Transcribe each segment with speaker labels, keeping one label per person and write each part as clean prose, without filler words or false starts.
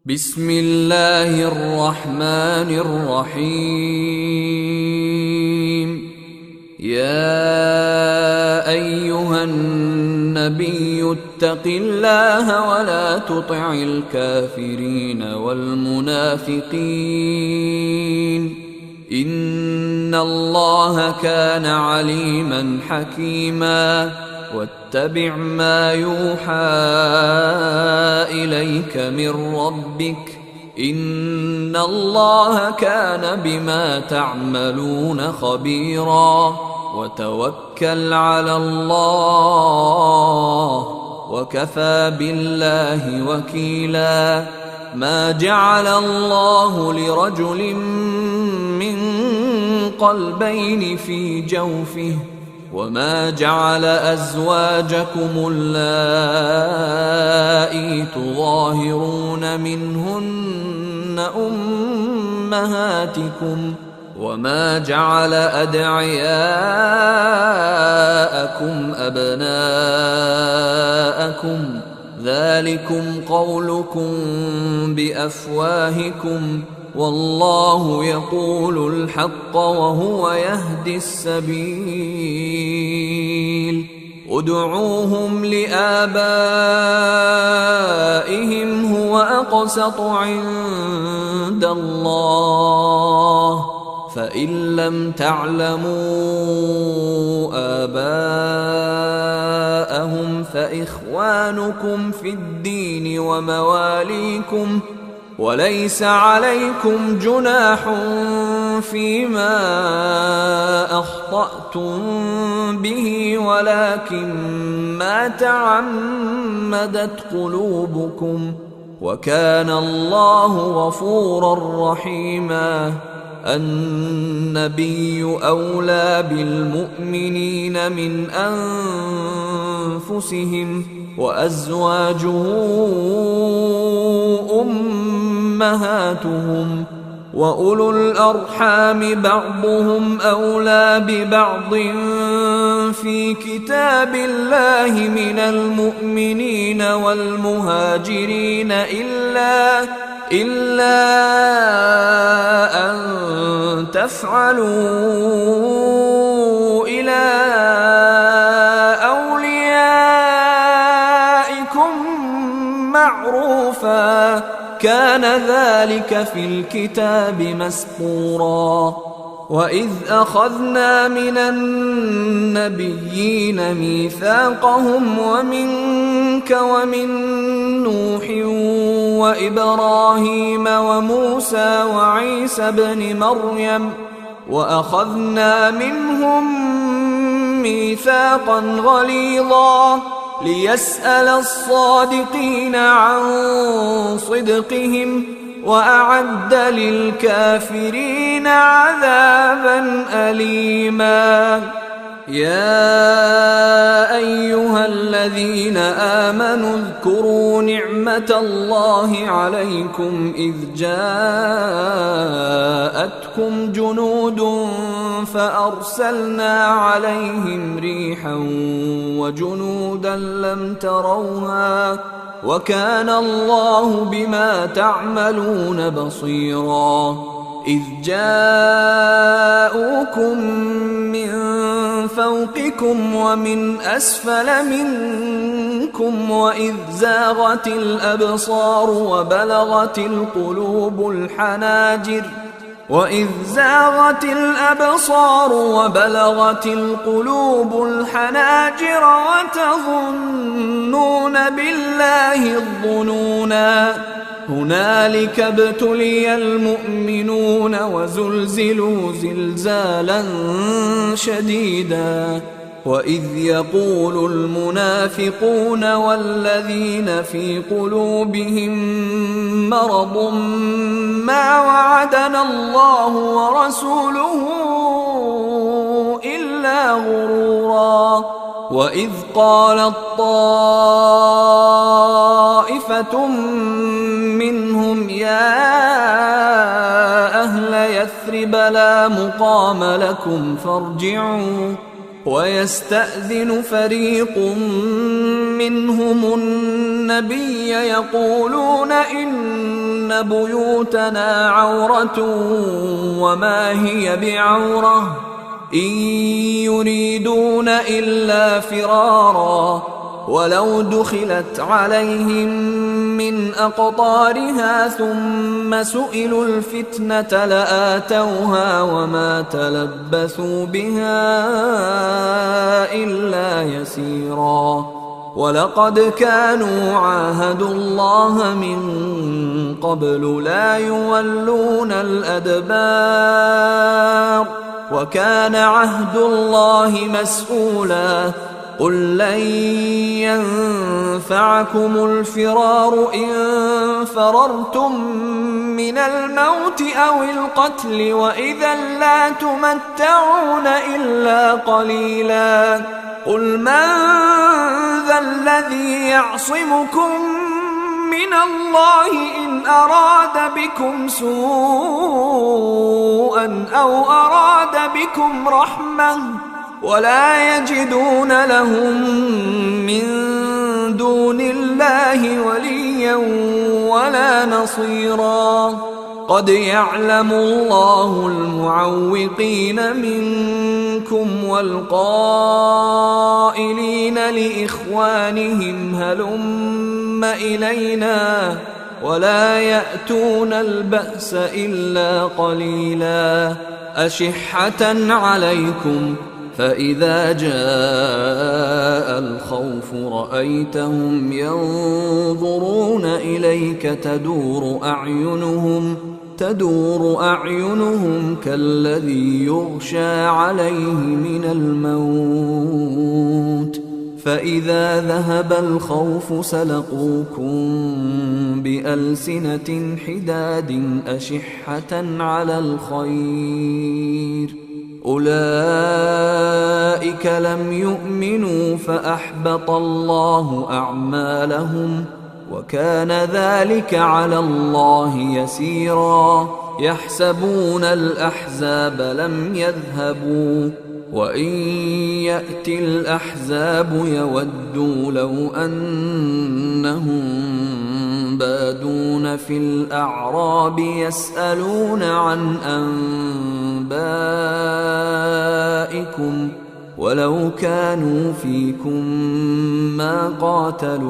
Speaker 1: بسم الله الرحمن الرحيم. يا أيها النبي اتق الله ولا تطع الكافرين والمنافقين إن الله كان عليما حكيما. واتبع ما يوحى إليك من ربك إن الله كان بما تعملون خبيرا. وتوكل على الله وكفى بالله وكيلا. ما جعل الله لرجل من قلبين في جوفه وما جعل أزواجكم اللائي تظاهرون منهن أمهاتكم وما جعل أدعياءكم أبناءكم ذلكم قولكم بأفواهكم والله يقول الحق وهو يهدي السبيل. ادعوهم لآبائهم هو أقسط عند الله فإن لم تعلموا آباءهم فإخوانكم في الدين ومواليكم وليس عليكم جناح فيما أخطأتم به ولكن ما تعمدت قلوبكم وكان الله غفورا رحيما. النبي أولى بالمؤمنين من أنفسهم وأزواجه أمهاتهم وأولو الأرحام بعضهم أولى ببعض في كتاب الله من المؤمنين والمهاجرين إلا أن تفعلوا إلى أوليائكم معروفا كان ذلك في الكتاب مسطورا. وإذ أخذنا من النبيين ميثاقهم ومنك ومن نوح وإبراهيم وموسى وعيسى بن مريم وأخذنا منهم ميثاقا غليظا ليسأل الصادقين عن صدقهم وأعد للكافرين عذابا أليما. يا أيها الذين آمنوا اذكروا نعمة الله عليكم إذ جاءتكم جنود فأرسلنا عليهم ريحا وجنودا لم تروها وكان الله بما تعملون بصيرا. إذ جاءوكم من فوقكم ومن أسفل منكم وإذ زاغت الأبصار وبلغت القلوب الحناجر وتظنون بالله الظنونا. هنالك ابتلي المؤمنون وزلزلوا زلزالا شديدا. وإذ يقول المنافقون والذين في قلوبهم مرض ما وعدنا الله ورسوله إلا غرورا. وإذ قالت طائفة منهم يا أهل يثرب لا مقام لكم فارجعوا ويستأذن فريق منهم النبي يقولون إن إن بيوتنا عورة وما هي بعورة إن يريدون إلا فرارا ولو دخلت عليهم من أقطارها ثم سئلوا الفتنة لآتوها وما تلبثوا بها إلا يسيرا ولقد كانوا عاهدوا الله من قبل لا يولون الأدبار وكان عهد الله مسؤولا قل لن ينفعكم الفرار إن فررتم من الموت أو القتل وإذا لا تمتعون إلا قليلا قل من ذا الذي يعصمكم من الله إن أراد بكم سوءا أو أراد بكم رحمة ولا يجدون لهم من دون الله وليا ولا نصيرا قد يعلم الله المعوقين منكم والقائلين لإخوانهم هلم إلينا ولا يأتون البأس إلا قليلا أشحة عليكم فإذا جاء الخوف رأيتهم ينظرون إليك تدور أعينهم كالذي يغشى عليه من الموت فإذا ذهب الخوف سلقوكم بألسنة حداد أشحة على الخير أولئك لم يؤمنوا فأحبط الله أعمالهم وكان ذلك على الله يسيرا يحسبون الأحزاب لم يذهبوا وإن يأتي الأحزاب يودوا لو أنهم بادون في الأعراب يسألون عن أنبائكم ولو كانوا فيكم ما قاتلوا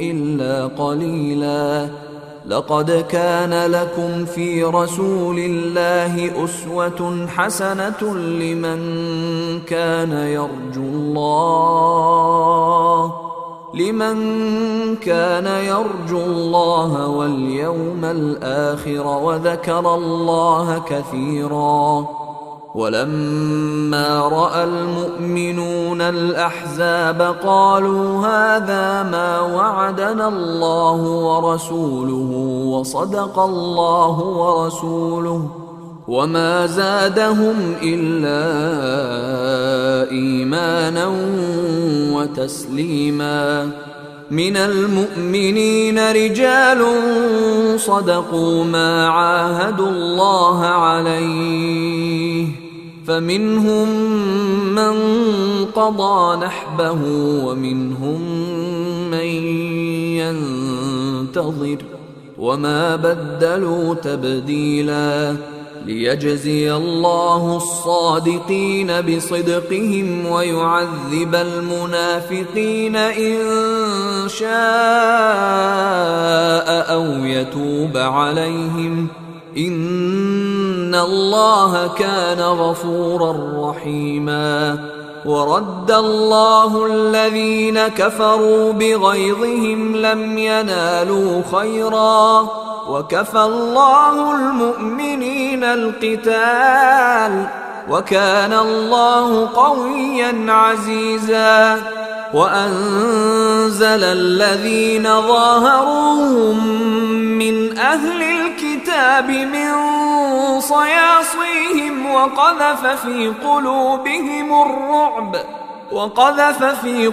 Speaker 1: إلا قليلا لقد كان لكم في رسول الله أسوة حسنة لمن كان يرجو الله واليوم الآخر وذكر الله كثيرا ولما رأى المؤمنون الأحزاب قالوا هذا ما وعدنا الله ورسوله وصدق الله ورسوله وما زادهم إلا إيمانا وتسليما من المؤمنين رجال صدقوا ما عاهدوا الله عليه فمنهم من قضى نحبه ومنهم من ينتظر وما بدلوا تبديلا ليجزي الله الصادقين بصدقهم ويعذب المنافقين إن شاء أو يتوب عليهم إن الله كان غفورا رحيما ورد الله الذين كفروا بغيظهم لم ينالوا خيرا وكفى الله المؤمنين القتال وكان الله قويا عزيزا وأنزل الذين ظاهروهم من أهل الكتاب من صياصيهم وقذف في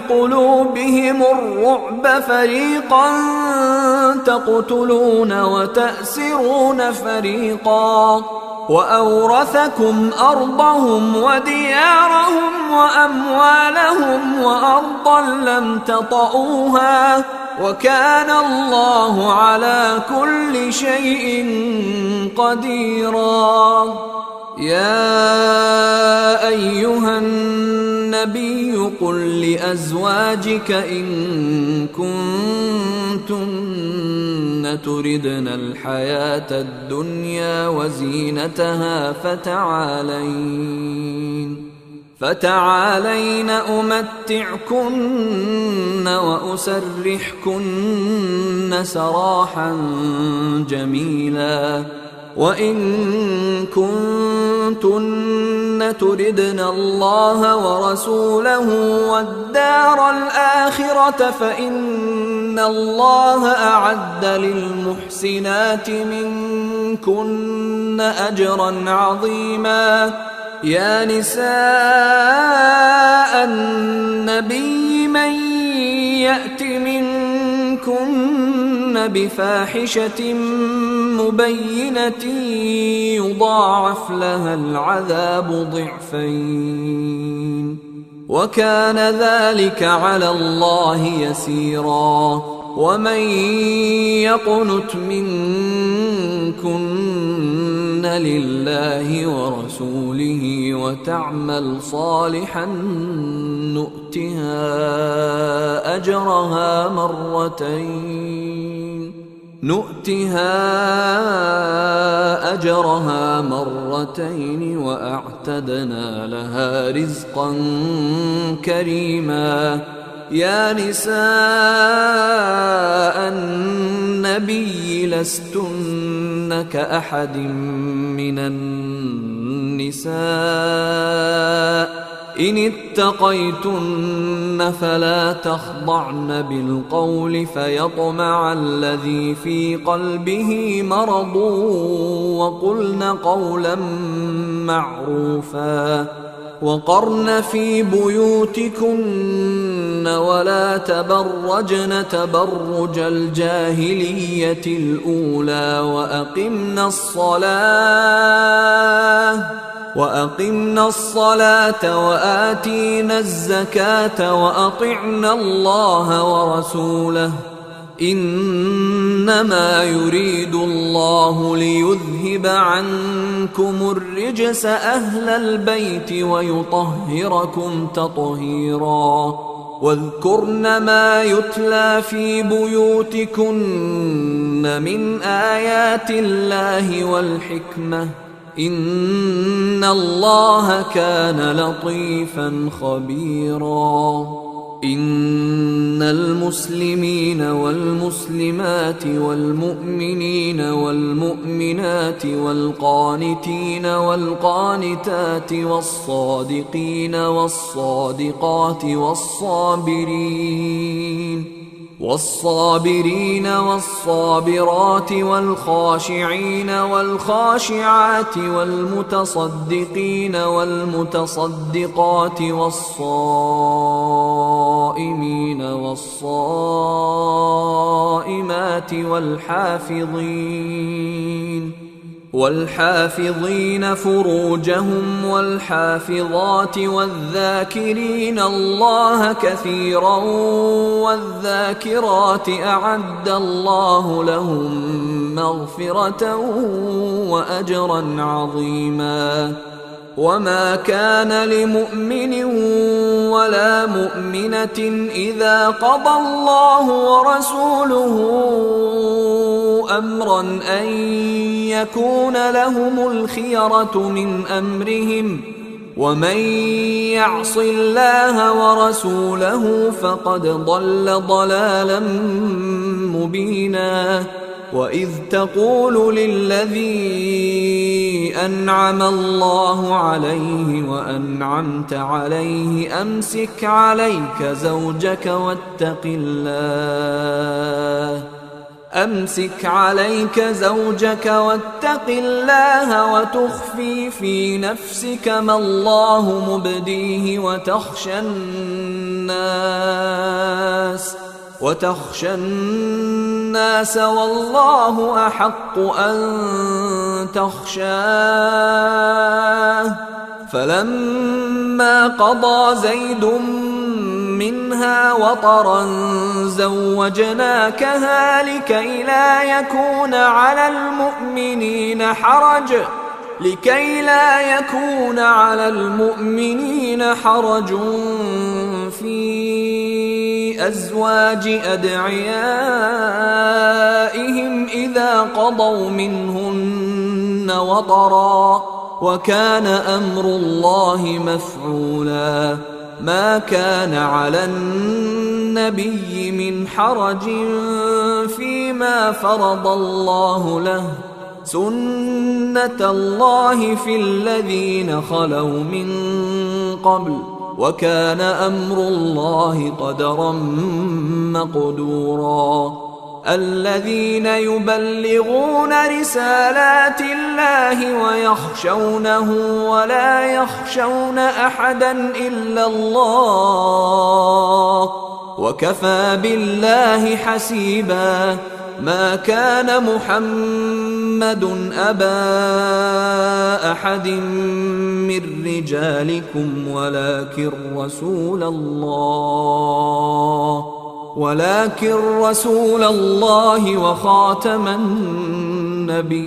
Speaker 1: قلوبهم الرعب فريقا تقتلون وتأسرون فريقا وأورثكم أرضهم وديارهم وأموالهم وأرضا لم تطئوها وكان الله على كل شيء قديرا. يا أيها النبي قل لأزواجك إن كنتن تردن الحياة الدنيا وزينتها فتعالين أمتعكن وأسرحكن سراحا جميلا. وإن كنتن تردن الله ورسوله والدار الآخرة فإن الله أعد للمحسنات منكن أجرا عظيما. يا نساء النبي من يأت منكن بفاحشة مبينة يضاعف لها العذاب ضعفين وكان ذلك على الله يسيرا. ومن يقنت منكن لله ورسوله وتعمل صالحا نؤتها أجرها مرتين وأعتدنا لها رزقا كريما. يا نساء النبي لستن كأحد من النساء إن اتقيتن فلا تخضعن بالقول فيطمع الذي في قلبه مرض وقلن قولا معروفا. وقرن في بيوتكن ولا تبرجن تبرج الجاهلية الأولى وأقمنا الصلاة وآتينا الزكاة وأطعنا الله ورسوله إنما يريد الله ليذهب عنكم الرجس أهل البيت ويطهركم تطهيرا. واذكرن ما يتلى في بيوتكن من آيات الله والحكمة إن الله كان لطيفا خبيرا. إن المسلمين والمسلمات والمؤمنين والمؤمنات والقانتين والقانتات والصادقين والصادقات والصابرين والصابرات والخاشعين والخاشعات والمتصدقين والمتصدقات والصائمين والصائمات والحافظين فروجهم والحافظات والذاكرين الله كثيرا والذاكرات أعد الله لهم مغفرة وأجرا عظيما. وما كان لمؤمن ولا مؤمنة إذا قضى الله ورسوله أمرا أن يكون لهم الخيرة من أمرهم ومن يعص الله ورسوله فقد ضل ضلالا مبينا. وإذ تقول للذي أنعم الله عليه وأنعمت عليه أمسك عليك زوجك واتق الله وتخفي في نفسك ما الله مبديه وتخشى الناس والله أحق أن تخشاه. فلما قضى زيد منها وطرا زوجناكها لكي لا يكون على المؤمنين حرج في أزواج أدعيائهم إذا قضوا منهن وطرا، وكان أمر الله مفعولا. ما كان على النبي من حرج فيما فرض الله له، سنة الله في الذين خلوا من قبل، وكان أمر الله قدرا مقدورا. الذين يبلغون رسالات الله ويخشونه ولا يخشون أحدا إلا الله، وكفى بالله حسيبا. ما كان محمد أبا أحد من رجالكم ولكن رسول الله وخاتم النبيين،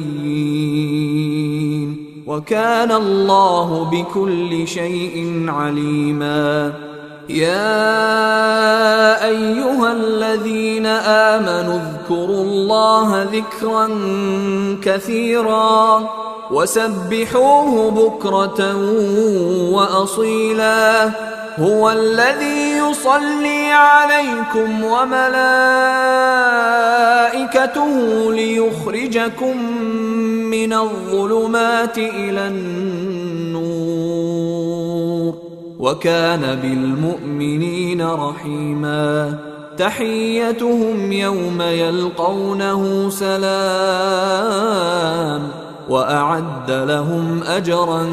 Speaker 1: وكان الله بكل شيء عليما. يا أيها الذين آمنوا اذكروا الله ذكرا كثيرا وسبحوه بكرة وأصيلا. هو الذي يصلي عليكم وملائكته ليخرجكم من الظلمات إلى النور، وكان بالمؤمنين رحيما. تحيتهم يوم يلقونه سلام، وأعد لهم أجرا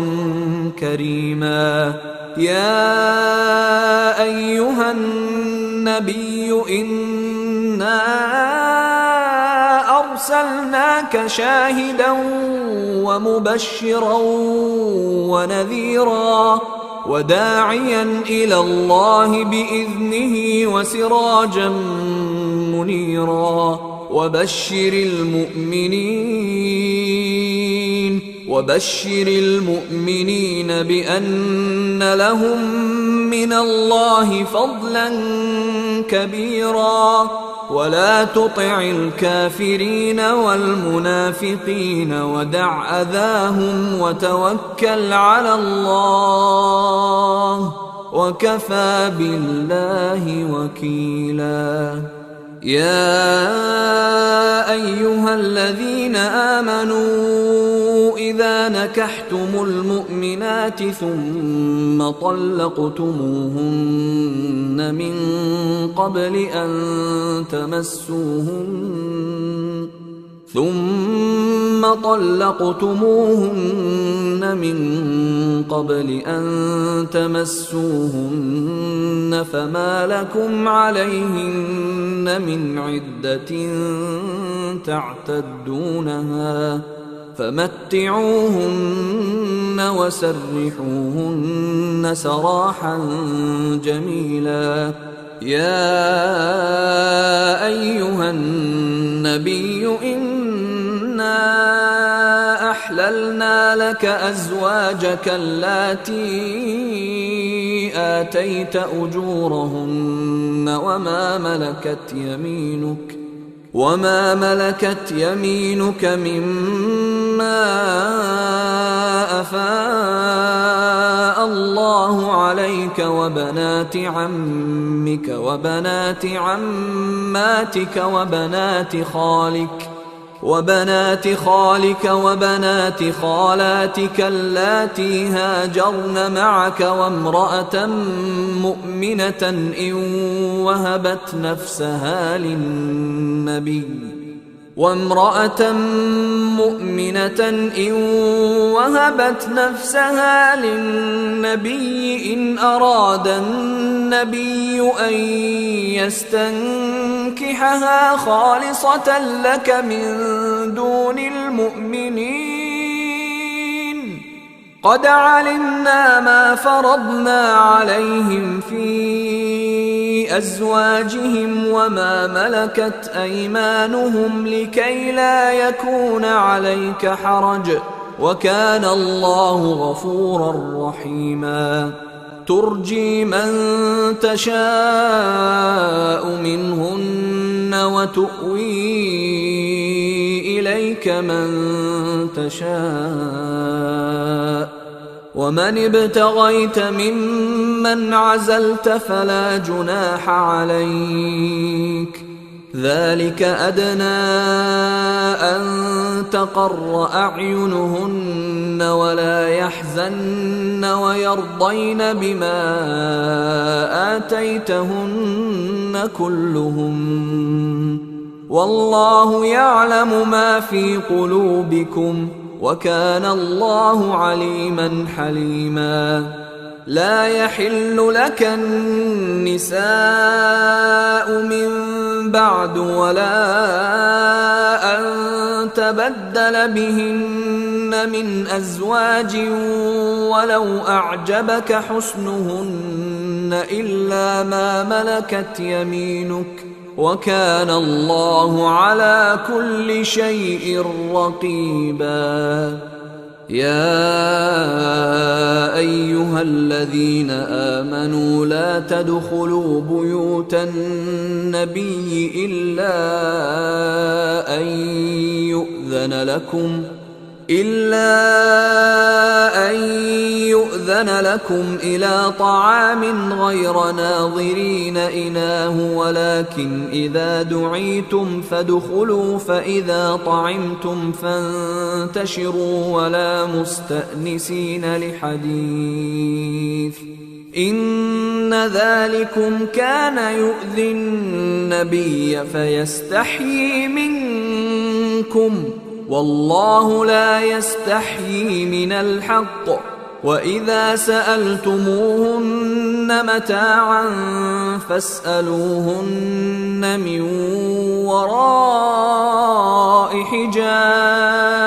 Speaker 1: كريما. يا أيها النبي إنا أرسلناك شاهدا ومبشرا ونذيرا وداعيا إلى الله بإذنه وسراجا منيرا. وبشر المؤمنين بأن لهم من الله فضلا كبيرا. ولا تطع الكافرين والمنافقين ودع أذاهم وتوكل على الله، وكفى بالله وكيلا. يا أيها الذين آمنوا إذا نكحتم المؤمنات ثم طلقتموهن من قبل أن تمسوهن فما لكم عليهن من عدة تعتدونها، فمتعوهن وسرحوهن سراحا جميلا. يا أيها النبي إنا أحللنا لك أزواجك اللاتي آتيت أجورهن وما ملكت يمينك مما أفاء الله عليك وبنات عمك وبنات عماتك وبنات خالك وبنات خالاتك اللاتي هاجرن معك وامرأة مؤمنة إن وهبت نفسها للنبي إن أراد النبي أن يستنكحها خالصة لك من دون المؤمنين. قد علمنا ما فرضنا عليهم في لأزواجهم وما ملكت أيمانهم لكي لا يكون عليك حرج، وكان الله غفورا رحيما. ترجي من تشاء منهن وتؤوي إليك من تشاء، ومن ابتغيت ممن عزلت فلا جناح عليك، ذلك أدنى أن تقر أعينهن ولا يحزن ويرضين بما آتيتهن كلهم، والله يعلم ما في قلوبكم، وكان الله عليما حليما. لا يحل لك النساء من بعد ولا أن تبدل بهن من أزواج ولو أعجبك حسنهن إلا ما ملكت يمينك، وكان الله على كل شيء رقيبا. يا أيها الذين آمنوا لا تدخلوا بيوت النبي إلا أن يؤذن لكم إلى طعام غير ناظرين إناه، ولكن إذا دعيتم فادخلوا، فإذا طعمتم فانتشروا ولا مستأنسين لحديث، إن ذلكم كان يؤذي النبي فيستحيي منكم، والله لا يستحيي من الحق. وإذا سألتموهن متاعا فاسألوهن من وراء حجاب،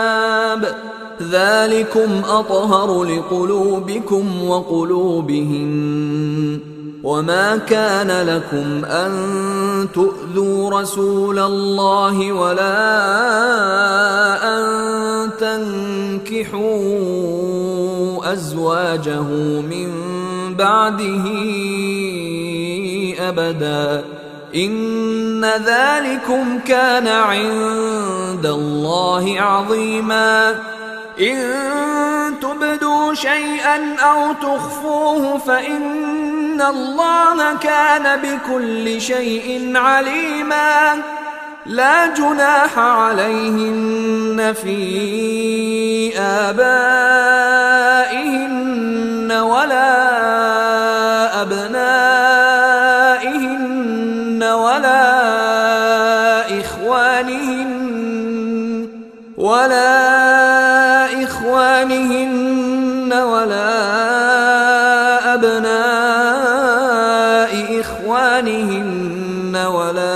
Speaker 1: ذلكم أطهر لقلوبكم وقلوبهن. وما كان لكم أن تؤذوا رسول الله ولا أن تنكحوا أزواجه من بعده أبدا، إن ذلكم كان عند الله عظيما. إن تبدوا شيئا أو تخفوه فإن الله كان بكل شيء عليما. لا جناح عليهن في آبائهن ولا أبنائهن ولا إخوانهن ولا أبناء إخوانهن ولا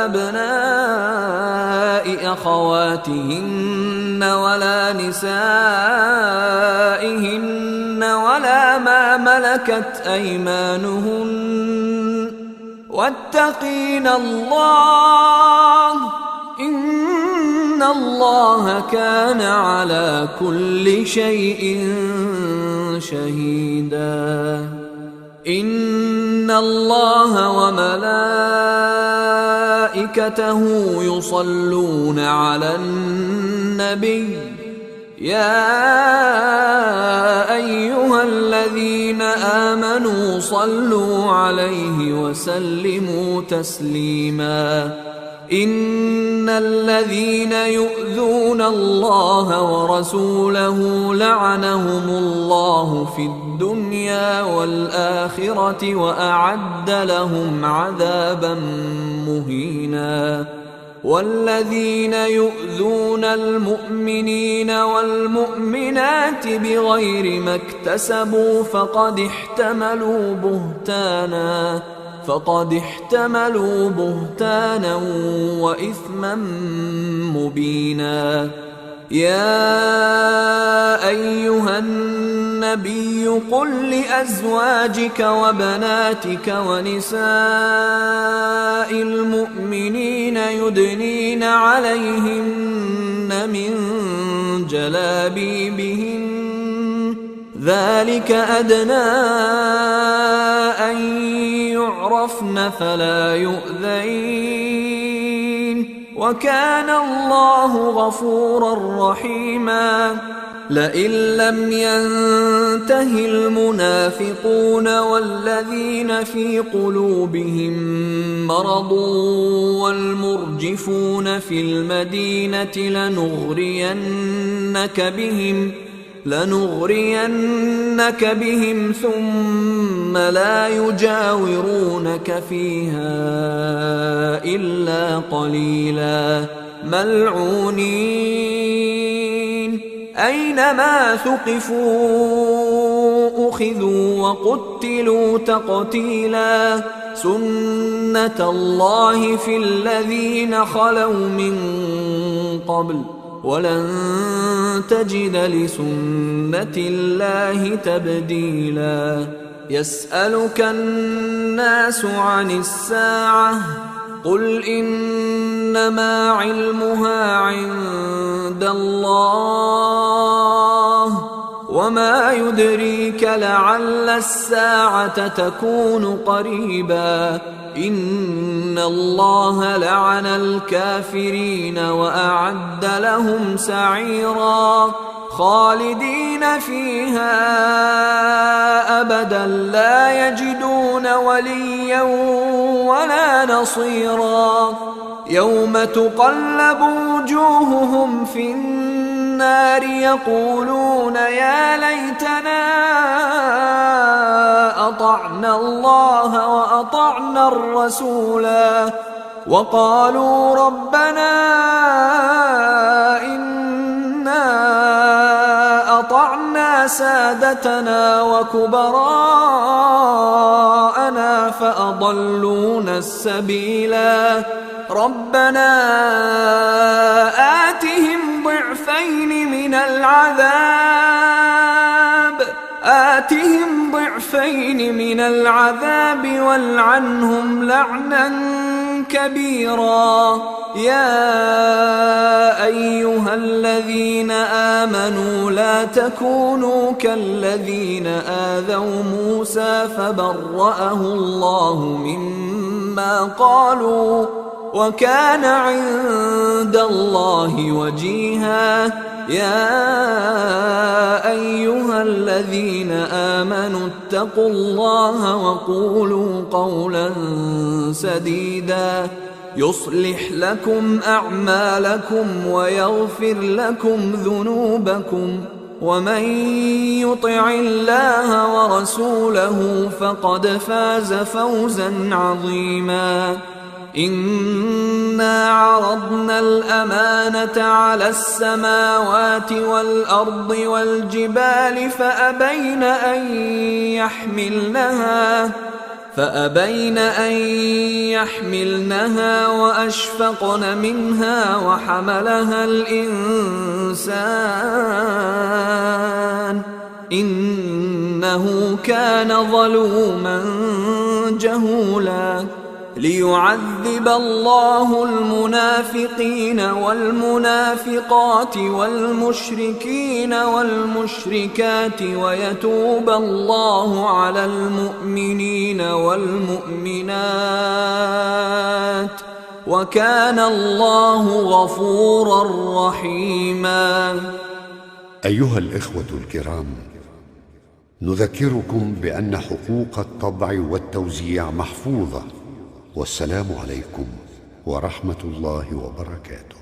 Speaker 1: أبناء أخواتهن ولا نسائهن ولا ما ملكت أيمانهن، واتقين الله، إن الله كان على كل شيء شهيدا. إن الله وملائكته يصلون على النبي، يا أيها الذين آمنوا صلوا عليه وسلموا تسليما. إن الذين يؤذون الله ورسوله لعنهم الله في الدنيا والآخرة وأعد لهم عذابا مهينا. والذين يؤذون المؤمنين والمؤمنات بغير ما اكتسبوا فقد احتملوا بهتانا وإثما مبينا. يا أيها النبي قل لأزواجك وبناتك ونساء المؤمنين يدنين عليهن من جلابيبهن ذلك أدنى أن يعرفن فلا يؤذين وكان الله غفورا رحيما. لئن لم ينته المنافقون والذين في قلوبهم مرض والمرجفون في المدينة لنغرينك بهم ثم لا يجاورونك فيها إلا قليلا ملعونين أينما ثقفوا أخذوا وقتلوا تقتيلا سنة الله في الذين خلوا من قبل ولن تجد لسنة الله تبديلا. يسألك الناس عن الساعة قل إنما علمها عند الله وما يدريك لعل الساعة تكون قريبا. إن الله لعن الكافرين وأعد لهم سعيرا خالدين فيها أبدا لا يجدون وليا ولا نصيرا. يوم تقلب وجوههم في النار يقولون يا ليتنا أطعنا الله وأطعنا الرسولا وقالوا ربنا إنا أطعنا سادتنا وكبراءنا فأضلونا السبيلا. ربنا آتهم ضعفين من العذاب والعنهم لعنا كبيرا. يا أيها الذين آمنوا لا تكونوا كالذين آذوا موسى فبرأه الله مما قالوا وكان عند الله وجيها. يا أيها الذين آمنوا اتقوا الله وقولوا قولا سديدا يصلح لكم أعمالكم ويغفر لكم ذنوبكم ومن يطع الله ورسوله فقد فاز فوزا عظيما. إنا عرضنا الأمانة على السماوات والأرض والجبال فأبين أن يحملنها وأشفقن منها وحملها الإنسان إنه كان ظلوما جهولا. ليعذب الله المنافقين والمنافقات والمشركين والمشركات ويتوب الله على المؤمنين والمؤمنات وكان الله غفورا رحيما.
Speaker 2: أيها الإخوة الكرام، نذكركم بأن حقوق الطبع والتوزيع محفوظة. والسلام عليكم ورحمة الله وبركاته.